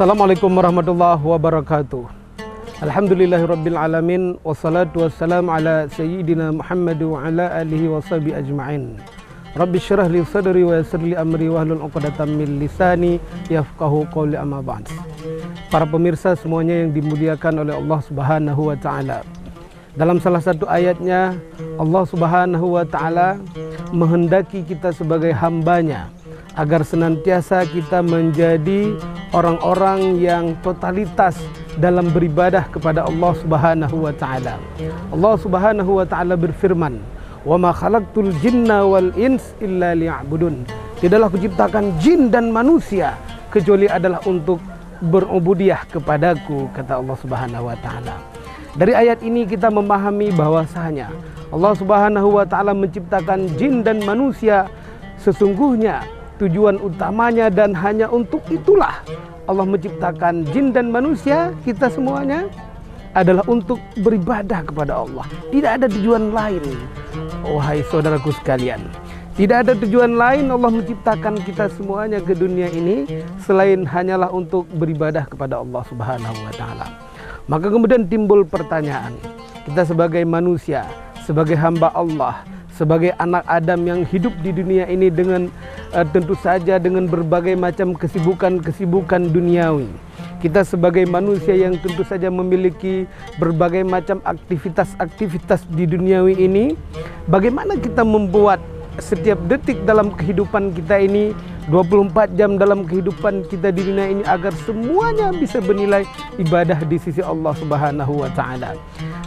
Assalamualaikum warahmatullahi wabarakatuh. Alhamdulillahirabbil alamin wassalatu wassalamu ala sayyidina Muhammad wa ala alihi washabihi ajma'in. Rabbi syrah li sadri wa yassir li amri wahlul 'uqdatam min lisani yafqahu qawli, amma ba'd. Para pemirsa semuanya yang dimuliakan oleh Allah Subhanahu wa taala. Dalam salah satu ayatnya Allah Subhanahu wa taala menghendaki kita sebagai hambanya agar senantiasa kita menjadi orang-orang yang totalitas dalam beribadah kepada Allah Subhanahu wa taala. Allah Subhanahu wa taala berfirman, "Wa ma khalaqtul jinna wal ins illa liya'budun." Tidaklah kuciptakan jin dan manusia kecuali adalah untuk berubudiyah kepadaku, kata Allah Subhanahu wa taala. Dari ayat ini kita memahami bahwasanya Allah Subhanahu wa taala menciptakan jin dan manusia sesungguhnya tujuan utamanya dan hanya untuk itulah Allah menciptakan jin dan manusia, kita semuanya adalah untuk beribadah kepada Allah. Tidak ada tujuan lain, wahai saudaraku sekalian. Tidak ada tujuan lain Allah menciptakan kita semuanya ke dunia ini selain hanyalah untuk beribadah kepada Allah Subhanahu wa taala. Maka kemudian timbul pertanyaan, kita sebagai manusia, sebagai hamba Allah, sebagai anak Adam yang hidup di dunia ini dengan tentu saja dengan berbagai macam kesibukan duniawi. Kita sebagai manusia yang tentu saja memiliki berbagai macam aktivitas di duniawi ini, bagaimana kita membuat setiap detik dalam kehidupan kita ini, 24 jam dalam kehidupan kita di dunia ini agar semuanya bisa bernilai ibadah di sisi Allah Subhanahu wa taala.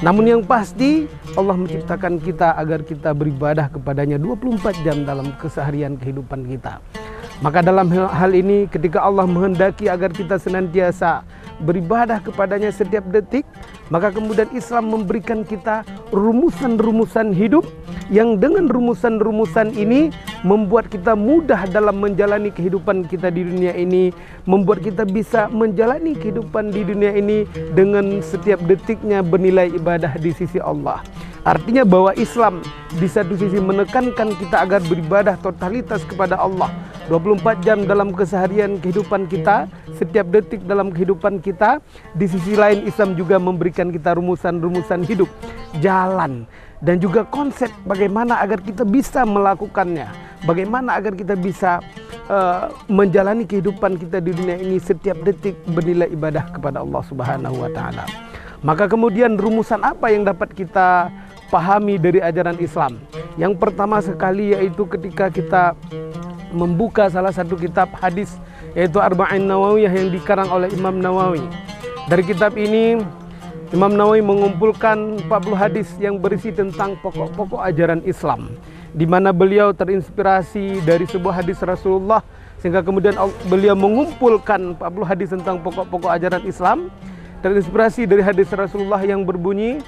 Namun yang pasti Allah menciptakan kita agar kita beribadah kepadanya 24 jam dalam keseharian kehidupan kita. Maka dalam hal ini ketika Allah menghendaki agar kita senantiasa beribadah kepadanya setiap detik, maka kemudian Islam memberikan kita rumusan-rumusan hidup yang dengan rumusan-rumusan ini membuat kita mudah dalam menjalani kehidupan kita di dunia ini, membuat kita bisa menjalani kehidupan di dunia ini dengan setiap detiknya bernilai ibadah di sisi Allah. Artinya bahwa Islam di satu sisi menekankan kita agar beribadah totalitas kepada Allah 24 jam dalam keseharian kehidupan kita, setiap detik dalam kehidupan kita. Di sisi lain Islam juga memberikan kita rumusan-rumusan hidup, jalan, dan juga konsep bagaimana agar kita bisa melakukannya, bagaimana agar kita bisa menjalani kehidupan kita di dunia ini setiap detik bernilai ibadah kepada Allah Subhanahu wa taala. Maka kemudian rumusan apa yang dapat kita pahami dari ajaran Islam? Yang pertama sekali yaitu ketika kita membuka salah satu kitab hadis, yaitu Arba'in Nawawiyah yang dikarang oleh Imam Nawawi. Dari kitab ini Imam Nawawi mengumpulkan 40 hadis yang berisi tentang pokok-pokok ajaran Islam, di mana beliau terinspirasi dari sebuah hadis Rasulullah sehingga kemudian beliau mengumpulkan 40 hadis tentang pokok-pokok ajaran Islam, terinspirasi dari hadis Rasulullah yang berbunyi,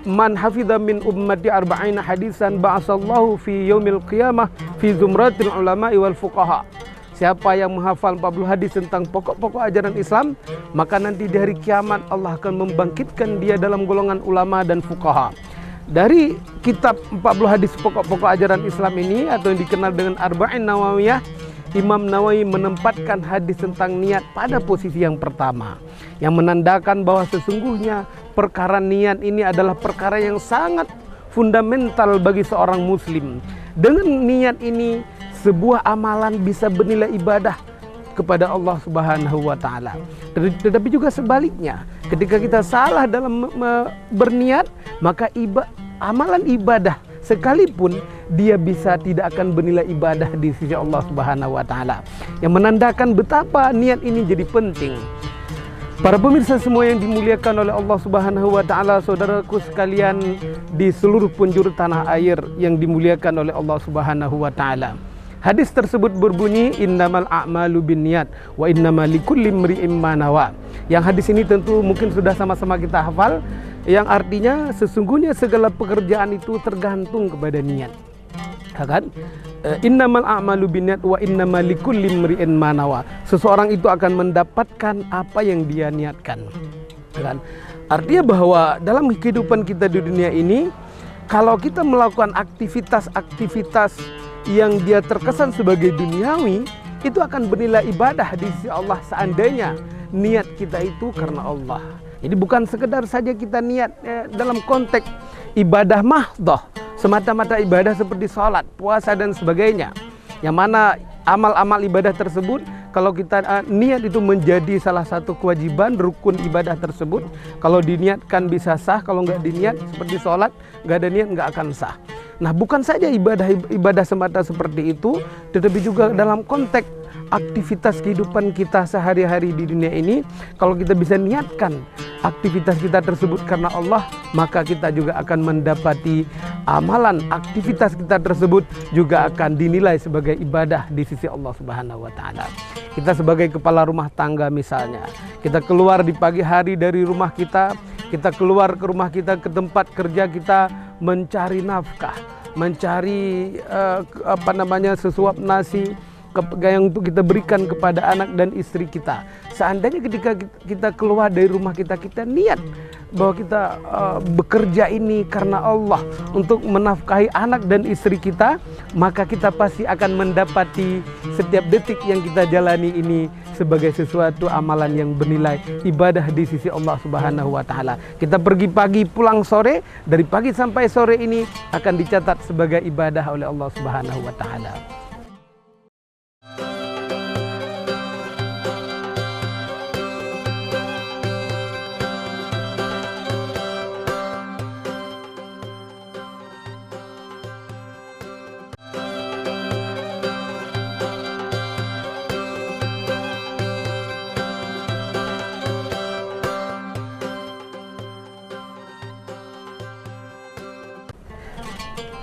man hafidha min ummati arba'ina hadisan ba'asallahu fi yaumil qiyamah fi zumratil ulama'i wal fuqaha. Siapa yang menghafal 40 hadis tentang pokok-pokok ajaran Islam, maka nanti di hari kiamat Allah akan membangkitkan dia dalam golongan ulama dan fuqaha. Dari kitab 40 hadis pokok-pokok ajaran Islam ini atau yang dikenal dengan Arba'in Nawawiyah, Imam Nawawi menempatkan hadis tentang niat pada posisi yang pertama, yang menandakan bahwa sesungguhnya perkara niat ini adalah perkara yang sangat fundamental bagi seorang muslim. Dengan niat ini sebuah amalan bisa bernilai ibadah kepada Allah Subhanahu wa taala. Tetapi juga sebaliknya, ketika kita salah dalam berniat, maka amalan ibadah sekalipun dia bisa tidak akan bernilai ibadah di sisi Allah Subhanahu wa taala. Yang menandakan betapa niat ini jadi penting. Para pemirsa semua yang dimuliakan oleh Allah Subhanahu wa taala, saudaraku sekalian di seluruh penjuru tanah air yang dimuliakan oleh Allah Subhanahu wa taala. Hadis tersebut berbunyi, innamal a'malu binniyat wa innamal likulli imri'in ma nawa. Yang hadis ini tentu mungkin sudah sama-sama kita hafal, yang artinya sesungguhnya segala pekerjaan itu tergantung kepada niat. Kan? Innamal a'malu binniyat wa innamal likulli imri'in ma nawa. Seseorang itu akan mendapatkan apa yang dia niatkan. Kan? Artinya bahwa dalam kehidupan kita di dunia ini, kalau kita melakukan aktivitas-aktivitas yang dia terkesan sebagai duniawi, itu akan bernilai ibadah di sisi Allah seandainya niat kita itu karena Allah. Jadi bukan sekedar saja kita niat dalam konteks ibadah mahdhah, semata-mata ibadah seperti sholat, puasa dan sebagainya. Yang mana amal-amal ibadah tersebut kalau kita niat itu menjadi salah satu kewajiban rukun ibadah tersebut, kalau diniatkan bisa sah, kalau nggak diniat seperti sholat, nggak ada niat nggak akan sah. Nah, bukan saja ibadah semata seperti itu, tetapi juga dalam konteks aktivitas kehidupan kita sehari-hari di dunia ini, kalau kita bisa niatkan aktivitas kita tersebut karena Allah, maka kita juga akan mendapati amalan aktivitas kita tersebut juga akan dinilai sebagai ibadah di sisi Allah Subhanahu wa taala. Kita sebagai kepala rumah tangga misalnya, kita keluar di pagi hari dari rumah kita keluar ke rumah kita, ke tempat kerja kita, mencari nafkah, mencari sesuap nasi yang untuk kita berikan kepada anak dan istri kita. Seandainya ketika kita keluar dari rumah kita niat bahwa kita bekerja ini karena Allah untuk menafkahi anak dan istri kita, maka kita pasti akan mendapati setiap detik yang kita jalani ini sebagai sesuatu amalan yang bernilai ibadah di sisi Allah Subhanahu wa taala. Kita pergi pagi pulang sore, dari pagi sampai sore ini akan dicatat sebagai ibadah oleh Allah Subhanahu wa taala.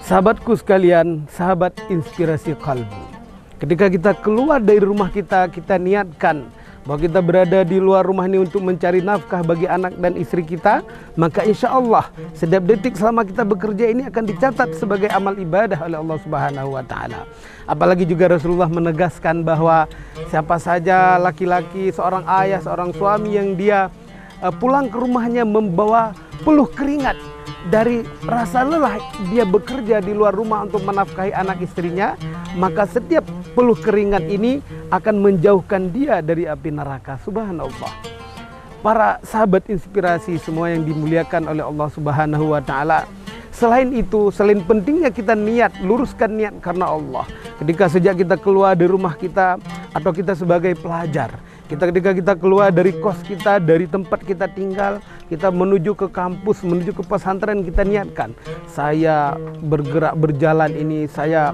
Sahabatku sekalian, sahabat inspirasi kalbu, ketika kita keluar dari rumah kita niatkan bahwa kita berada di luar rumah ini untuk mencari nafkah bagi anak dan istri kita, maka insya Allah setiap detik selama kita bekerja ini akan dicatat sebagai amal ibadah oleh Allah Subhanahu wa taala. Apalagi juga Rasulullah menegaskan bahwa siapa saja laki-laki, seorang ayah, seorang suami yang dia pulang ke rumahnya membawa peluh keringat dari rasa lelah dia bekerja di luar rumah untuk menafkahi anak istrinya, maka setiap peluh keringat ini akan menjauhkan dia dari api neraka. Subhanallah. Para sahabat inspirasi semua yang dimuliakan oleh Allah Subhanahu wa taala, selain itu, selain pentingnya kita niat, luruskan niat karena Allah. Ketika sejak kita keluar dari rumah kita atau kita sebagai pelajar, ketika kita keluar dari kos kita, dari tempat kita tinggal, kita menuju ke kampus, menuju ke pesantren, kita niatkan, saya bergerak berjalan ini, saya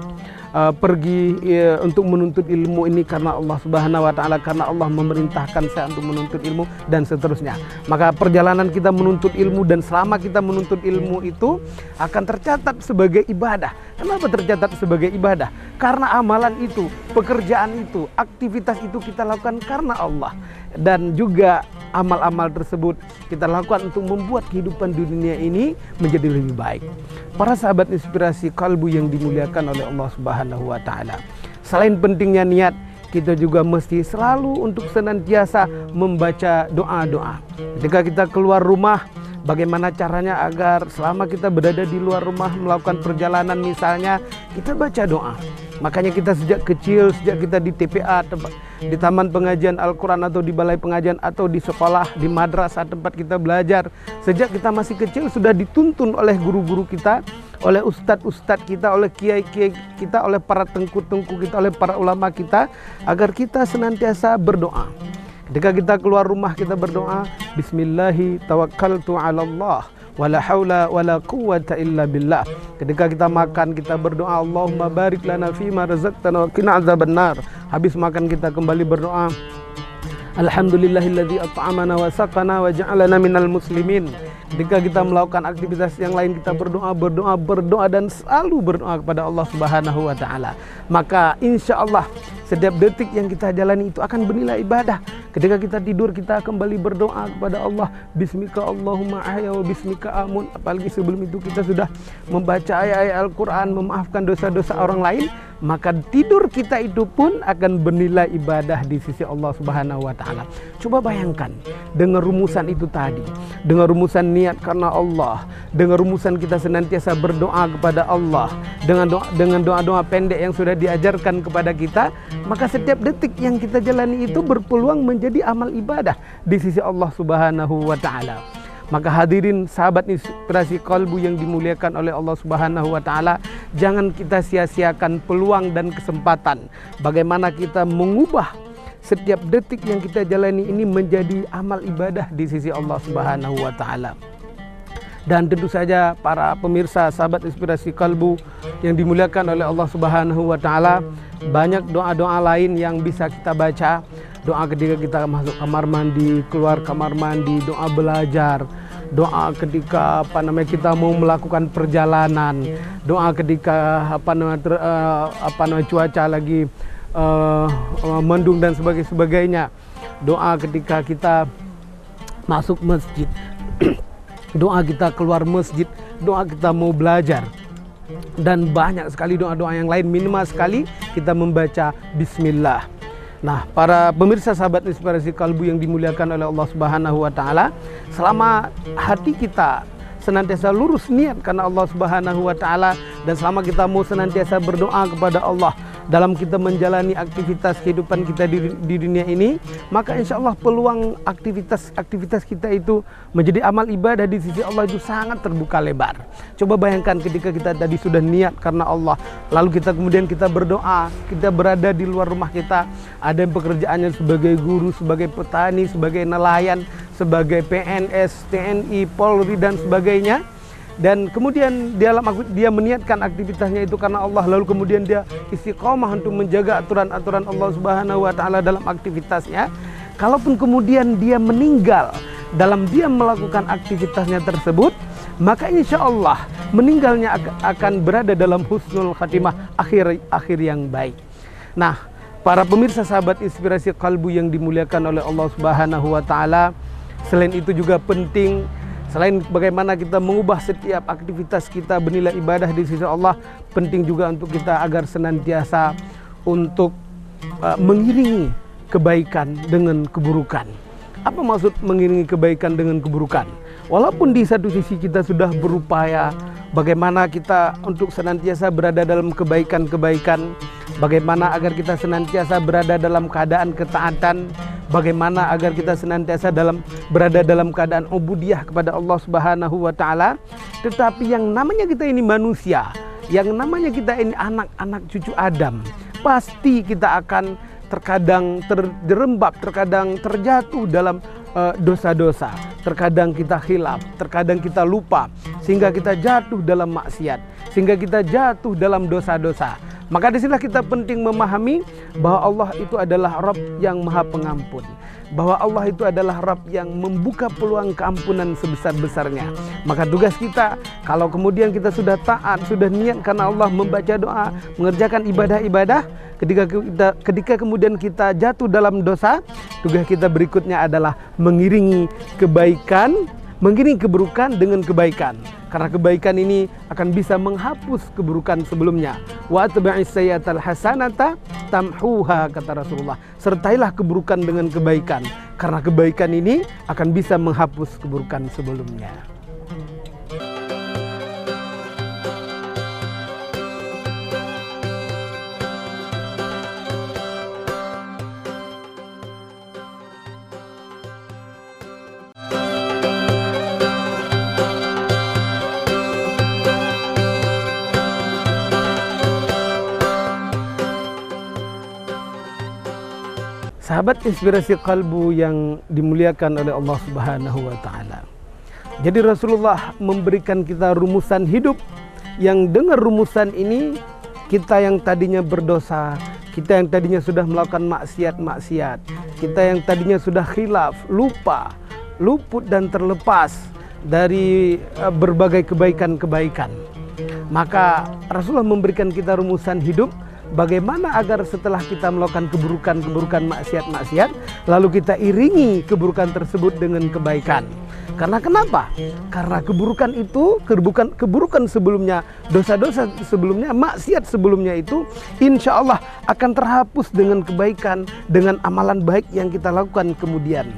pergi untuk menuntut ilmu ini karena Allah Subhanahu wa taala, karena Allah memerintahkan saya untuk menuntut ilmu dan seterusnya. Maka perjalanan kita menuntut ilmu dan selama kita menuntut ilmu itu akan tercatat sebagai ibadah. Kenapa tercatat sebagai ibadah? Karena amalan itu, pekerjaan itu, aktivitas itu kita lakukan karena Allah. Dan juga amal-amal tersebut kita lakukan untuk membuat kehidupan di dunia ini menjadi lebih baik. Para sahabat inspirasi kalbu yang dimuliakan oleh Allah Subhanahu wa taala, selain pentingnya niat, kita juga mesti selalu untuk senantiasa membaca doa-doa. Ketika kita keluar rumah, bagaimana caranya agar selama kita berada di luar rumah melakukan perjalanan misalnya, kita baca doa. Makanya kita sejak kecil, sejak kita di TPA, di taman pengajian Al-Quran atau di balai pengajian atau di sekolah, di madrasah tempat kita belajar, sejak kita masih kecil sudah dituntun oleh guru-guru kita, oleh ustadz-ustadz kita, oleh kiai-kiai kita, oleh para tengku-tengku kita, oleh para ulama kita, agar kita senantiasa berdoa. Ketika kita keluar rumah kita berdoa, Bismillahi tawakkaltu ala Allah, wala haula wala quwwata illa billah. Ketika kita makan kita berdoa, Allahumma barik lana fima razaqtana wa qina azabannar. Habis makan kita kembali berdoa, Alhamdulillahilladzi at'amana wa saqana wa ja'alana minal muslimin. Ketika kita melakukan aktivitas yang lain kita berdoa dan selalu berdoa kepada Allah Subhanahu wa taala. Maka insya Allah setiap detik yang kita jalani itu akan bernilai ibadah. Ketika kita tidur kita kembali berdoa kepada Allah, Bismika Allahumma ahya wa bismika amun. Apalagi sebelum itu kita sudah membaca ayat-ayat Al-Quran, memaafkan dosa-dosa orang lain, maka tidur kita itu pun akan bernilai ibadah di sisi Allah Subhanahu wa taala. Coba bayangkan dengan rumusan itu tadi, dengan rumusan niat karena Allah, dengan rumusan kita senantiasa berdoa kepada Allah, dengan doa-doa pendek yang sudah diajarkan kepada kita, maka setiap detik yang kita jalani itu berpeluang menjadi amal ibadah di sisi Allah Subhanahu wa Ta'ala. Maka hadirin sahabat Inspirasi Qalbu yang dimuliakan oleh Allah Subhanahu wa Ta'ala, jangan kita sia-siakan peluang dan kesempatan bagaimana kita mengubah setiap detik yang kita jalani ini menjadi amal ibadah di sisi Allah Subhanahu wa Ta'ala. Dan tentu saja para pemirsa sahabat Inspirasi Qalbu yang dimuliakan oleh Allah Subhanahu wa Ta'ala, banyak doa-doa lain yang bisa kita baca. Doa ketika kita masuk kamar mandi, keluar kamar mandi, doa belajar, doa ketika kita mau melakukan perjalanan, doa ketika cuaca lagi mendung dan sebagainya, doa ketika kita masuk masjid, doa kita keluar masjid, doa kita mau belajar, dan banyak sekali doa-doa yang lain. Minimal sekali kita membaca Bismillah. Nah, para pemirsa sahabat Inspirasi Qalbu yang dimuliakan oleh Allah Subhanahu wa Ta'ala, selama hati kita senantiasa lurus niat karena Allah Subhanahu wa Ta'ala, dan selama kita mau senantiasa berdoa kepada Allah dalam kita menjalani aktivitas kehidupan kita di dunia ini, maka insya Allah peluang aktivitas kita itu menjadi amal ibadah di sisi Allah itu sangat terbuka lebar. Coba bayangkan ketika kita tadi sudah niat karena Allah, lalu kemudian kita berdoa, kita berada di luar rumah kita, ada yang pekerjaannya sebagai guru, sebagai petani, sebagai nelayan, sebagai PNS, TNI, Polri dan sebagainya. Dan kemudian dia meniatkan aktivitasnya itu karena Allah, lalu kemudian dia istiqomah untuk menjaga aturan-aturan Allah Subhanahu wa Ta'ala dalam aktivitasnya. Kalaupun kemudian dia meninggal dalam dia melakukan aktivitasnya tersebut, maka insya Allah meninggalnya akan berada dalam husnul khatimah, akhir yang baik. Nah, para pemirsa sahabat Inspirasi Qalbu yang dimuliakan oleh Allah Subhanahu wa Ta'ala, selain itu juga penting, selain bagaimana kita mengubah setiap aktivitas kita bernilai ibadah di sisi Allah, penting juga untuk kita agar senantiasa untuk mengiringi kebaikan dengan keburukan. Apa maksud mengiringi kebaikan dengan keburukan? Walaupun di satu sisi kita sudah berupaya bagaimana kita untuk senantiasa berada dalam kebaikan-kebaikan, bagaimana agar kita senantiasa berada dalam keadaan ketaatan, bagaimana agar kita senantiasa berada dalam keadaan ubudiyah kepada Allah Subhanahu wa Ta'ala. Tetapi yang namanya kita ini manusia, yang namanya kita ini anak-anak cucu Adam, pasti kita akan terkadang terjerembab, terkadang terjatuh dalam dosa-dosa. Terkadang kita khilaf, terkadang kita lupa, sehingga kita jatuh dalam maksiat, sehingga kita jatuh dalam dosa-dosa. Maka disinilah kita penting memahami bahwa Allah itu adalah Rabb yang Maha Pengampun, bahwa Allah itu adalah Rabb yang membuka peluang keampunan sebesar-besarnya. Maka tugas kita, kalau kemudian kita sudah taat, sudah niat karena Allah, membaca doa, mengerjakan ibadah-ibadah, ketika kemudian kita jatuh dalam dosa, tugas kita berikutnya adalah mengiringi kebaikan, mengiringi keburukan dengan kebaikan. Karena kebaikan ini akan bisa menghapus keburukan sebelumnya. Wa atba'is sayyi'atal hasanata tamhuha, kata Rasulullah. Sertailah keburukan dengan kebaikan, karena kebaikan ini akan bisa menghapus keburukan sebelumnya. Sahabat Inspirasi Qalbu yang dimuliakan oleh Allah Subhanahu wa Ta'ala. Jadi Rasulullah memberikan kita rumusan hidup, yang dengan rumusan ini kita yang tadinya berdosa, kita yang tadinya sudah melakukan maksiat-maksiat, kita yang tadinya sudah khilaf, lupa, luput dan terlepas dari berbagai kebaikan-kebaikan. Maka Rasulullah memberikan kita rumusan hidup, bagaimana agar setelah kita melakukan keburukan-keburukan, maksiat-maksiat, lalu kita iringi keburukan tersebut dengan kebaikan. Karena kenapa? Karena keburukan itu, keburukan sebelumnya, dosa-dosa sebelumnya, maksiat sebelumnya itu insya Allah akan terhapus dengan kebaikan, dengan amalan baik yang kita lakukan kemudian.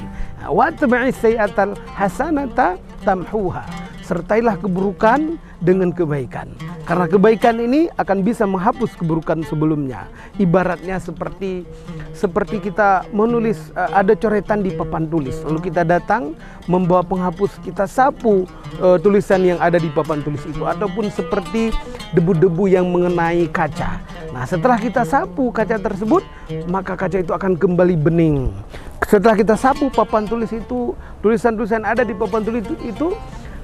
Wa atba'is sayyi'atal hasanata tamhuha. Sertailah keburukan dengan kebaikan. Karena kebaikan ini akan bisa menghapus keburukan sebelumnya. Ibaratnya seperti kita menulis, ada coretan di papan tulis, lalu kita datang membawa penghapus, kita sapu tulisan yang ada di papan tulis itu, ataupun seperti debu-debu yang mengenai kaca. Nah, setelah kita sapu kaca tersebut, maka kaca itu akan kembali bening. Setelah kita sapu papan tulis itu, tulisan-tulisan ada di papan tulis itu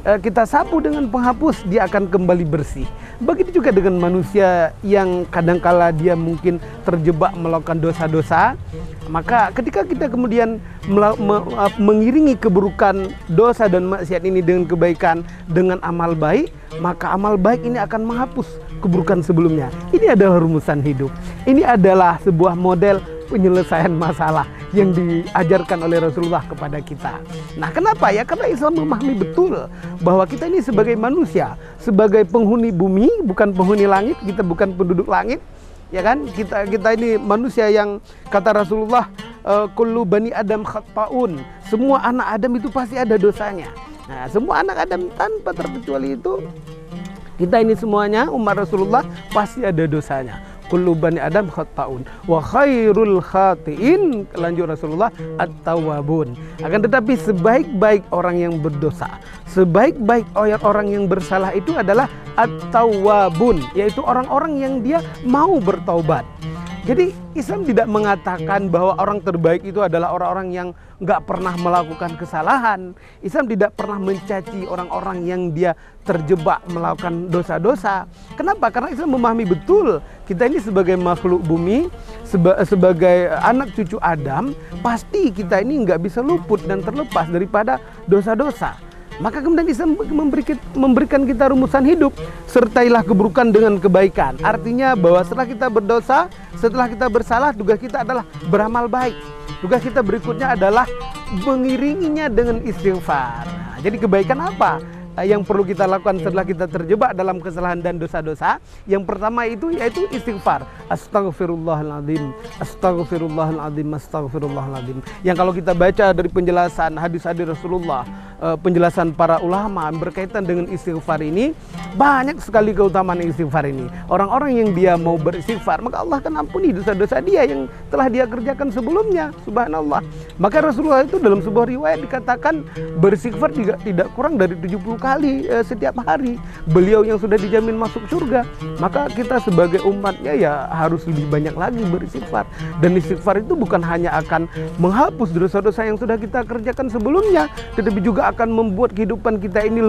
kita sapu dengan penghapus, dia akan kembali bersih. Begitu juga dengan manusia yang kadangkala dia mungkin terjebak melakukan dosa-dosa, maka ketika kita kemudian mengiringi keburukan dosa dan maksiat ini dengan kebaikan, dengan amal baik, maka amal baik ini akan menghapus keburukan sebelumnya. Ini adalah rumusan hidup. Ini adalah sebuah model penyelesaian masalah yang diajarkan oleh Rasulullah kepada kita. Nah, kenapa ya? Karena Islam memahami betul bahwa kita ini sebagai manusia, sebagai penghuni bumi, bukan penghuni langit, kita bukan penduduk langit, ya kan? Kita ini manusia yang kata Rasulullah, kullu bani Adam khata'un. Semua anak Adam itu pasti ada dosanya. Nah, semua anak Adam tanpa terkecuali itu, kita ini semuanya umat Rasulullah pasti ada dosanya. Kullu bani Adam khata'un wa khairul khati'in, lanjut Rasulullah, at-tawwabun. Akan tetapi sebaik-baik orang yang berdosa, sebaik-baik orang yang bersalah itu adalah at-tawwabun, yaitu orang-orang yang dia mau bertaubat. Jadi Islam tidak mengatakan bahwa orang terbaik itu adalah orang-orang yang nggak pernah melakukan kesalahan. Islam tidak pernah mencaci orang-orang yang dia terjebak melakukan dosa-dosa. Kenapa? Karena Islam memahami betul kita ini sebagai makhluk bumi, sebagai anak cucu Adam, pasti kita ini nggak bisa luput dan terlepas daripada dosa-dosa. Maka kemudian Islam memberikan kita rumusan hidup, sertailah keburukan dengan kebaikan. Artinya bahwa setelah kita berdosa, setelah kita bersalah, tugas kita adalah beramal baik. Tugas kita berikutnya adalah mengiringinya dengan istighfar. Nah, jadi kebaikan apa yang perlu kita lakukan setelah kita terjebak dalam kesalahan dan dosa-dosa? Yang pertama itu yaitu istighfar. Astaghfirullahaladzim, astaghfirullahaladzim, astaghfirullahaladzim. Yang kalau kita baca dari penjelasan hadis-hadis Rasulullah, penjelasan para ulama berkaitan dengan istighfar ini, banyak sekali keutamaan istighfar ini. Orang-orang yang dia mau beristighfar, maka Allah akan ampuni dosa-dosa dia yang telah dia kerjakan sebelumnya. Subhanallah. Maka Rasulullah itu dalam sebuah riwayat dikatakan beristighfar tidak kurang dari 70 kali setiap hari. Beliau yang sudah dijamin masuk surga, maka kita sebagai umatnya ya harus lebih banyak lagi beristighfar. Dan istighfar itu bukan hanya akan menghapus dosa-dosa yang sudah kita kerjakan sebelumnya, tetapi juga akan membuat kehidupan kita ini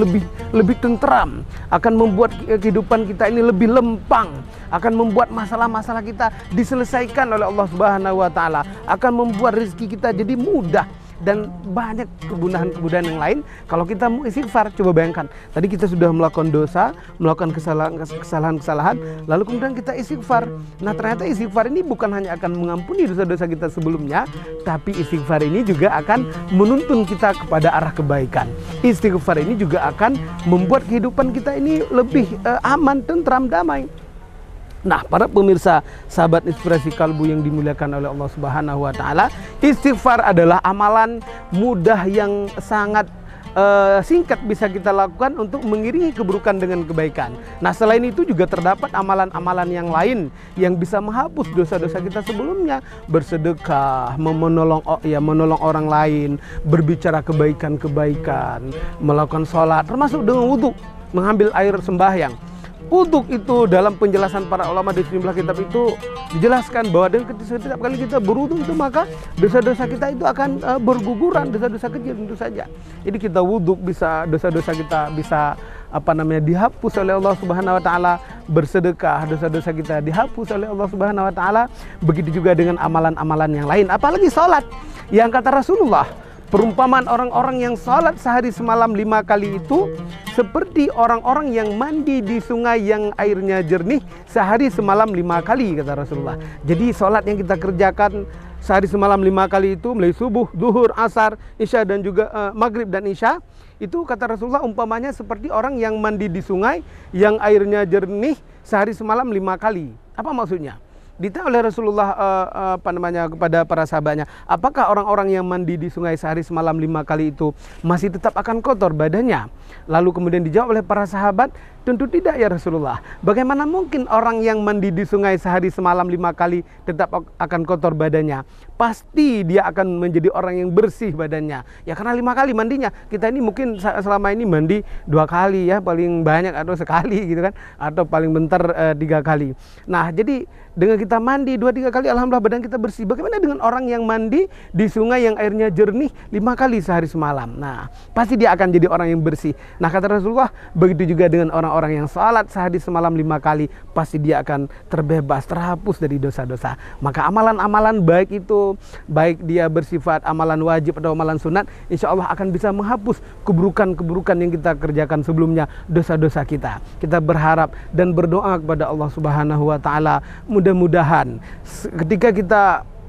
lebih tentram, akan membuat kehidupan kita ini lebih lempang, akan membuat masalah-masalah kita diselesaikan oleh Allah Subhanahu wa taala, akan membuat rezeki kita jadi mudah, dan banyak kemudahan-kemudahan yang lain kalau kita mau istighfar. Coba bayangkan, tadi kita sudah melakukan dosa, melakukan kesalahan-kesalahan, lalu kemudian kita istighfar. Nah, ternyata istighfar ini bukan hanya akan mengampuni dosa-dosa kita sebelumnya, tapi istighfar ini juga akan menuntun kita kepada arah kebaikan. Istighfar ini juga akan membuat kehidupan kita ini lebih aman, tentram, damai. Nah, para pemirsa sahabat Inspirasi Kalbu yang dimuliakan oleh Allah Subhanahu wa taala, istighfar adalah amalan mudah yang sangat singkat bisa kita lakukan untuk mengiringi keburukan dengan kebaikan. Nah, selain itu juga terdapat amalan-amalan yang lain yang bisa menghapus dosa-dosa kita sebelumnya. Bersedekah, menolong orang lain, berbicara kebaikan-kebaikan, melakukan sholat, termasuk dengan wudhu, mengambil air sembahyang. Untuk itu dalam penjelasan para ulama di sejumlah kitab itu dijelaskan bahwa dengan setiap kali kita berwudu itu maka dosa-dosa kita itu akan berguguran, dosa-dosa kecil tentu saja. Jadi kita wudu bisa dosa-dosa kita bisa dihapus oleh Allah Subhanahu wa taala, bersedekah dosa-dosa kita dihapus oleh Allah Subhanahu wa taala. Begitu juga dengan amalan-amalan yang lain, apalagi salat. Yang kata Rasulullah, perumpamaan orang-orang yang salat sehari semalam 5 kali itu seperti orang-orang yang mandi di sungai yang airnya jernih sehari semalam 5 kali, kata Rasulullah. Jadi salat yang kita kerjakan sehari semalam 5 kali itu mulai subuh, zuhur, asar, isya dan juga maghrib dan isya, itu kata Rasulullah umpamanya seperti orang yang mandi di sungai yang airnya jernih sehari semalam 5 kali. Apa maksudnya? Ditanya oleh Rasulullah kepada para sahabatnya, apakah orang-orang yang mandi di sungai sehari semalam 5 kali itu masih tetap akan kotor badannya? Lalu kemudian dijawab oleh para sahabat, Tentu tidak ya Rasulullah. Bagaimana mungkin orang yang mandi di sungai sehari semalam 5 kali tetap akan kotor badannya? Pasti dia akan menjadi orang yang bersih badannya. Ya karena 5 kali mandinya. Kita ini mungkin selama ini mandi 2 kali ya paling banyak, atau sekali gitu kan, atau paling bentar 3 kali. Nah jadi dengan kita mandi 2-3 kali, alhamdulillah badan kita bersih. Bagaimana dengan orang yang mandi di sungai yang airnya jernih 5 kali sehari semalam? Nah pasti dia akan jadi orang yang bersih. Nah kata Rasulullah, begitu juga dengan orang-orang yang salat sehari semalam 5 kali, pasti dia akan terbebas, terhapus dari dosa-dosa. Maka amalan-amalan baik itu, baik dia bersifat amalan wajib atau amalan sunat, insya Allah akan bisa menghapus keburukan-keburukan yang kita kerjakan sebelumnya, dosa-dosa kita. Kita berharap dan berdoa kepada Allah Subhanahu wa Ta'ala, mudah-mudahan ketika kita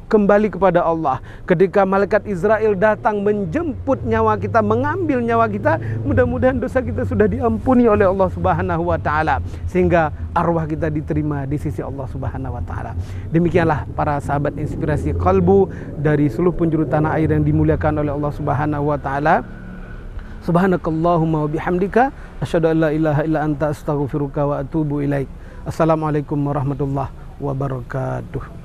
kembali kepada Allah, ketika malaikat Israel datang menjemput nyawa kita, mengambil nyawa kita, mudah-mudahan dosa kita sudah diampuni oleh Allah Subhanahu wa Ta'ala, sehingga arwah kita diterima di sisi Allah Subhanahu wa Ta'ala. Demikianlah para sahabat inspirasi kalbu dari seluruh penjuru tanah air yang dimuliakan oleh Allah Subhanahu wa Ta'ala. Subhanakallahumma wa bihamdika asyhadu an la ilaha illa anta astaghfiruka wa atubu ilaik. Assalamualaikum warahmatullahi wabarakatuh.